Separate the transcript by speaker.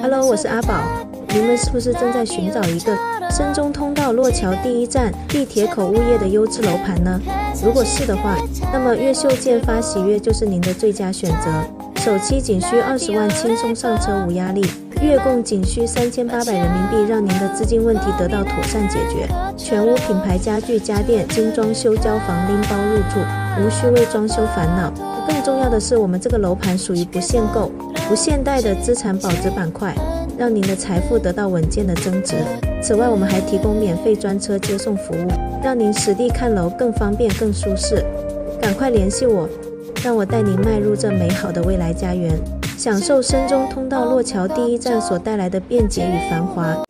Speaker 1: Hello， 我是阿宝。你们是不是正在寻找一个深中通道落桥第一站地铁口物业的优质楼盘呢？如果是的话，那么越秀建发喜悦就是您的最佳选择。首期仅需20万，轻松上车无压力，月供仅需3800人民币，让您的资金问题得到妥善解决。全屋品牌家具家电，精装修交房拎包入住，无需为装修烦恼。更重要的是，我们这个楼盘属于不限购、不限贷的资产保值板块，让您的财富得到稳健的增值。此外，我们还提供免费专车接送服务，让您实地看楼更方便、更舒适。赶快联系我，让我带您迈入这美好的未来家园，享受深中通道落桥第一站所带来的便捷与繁华。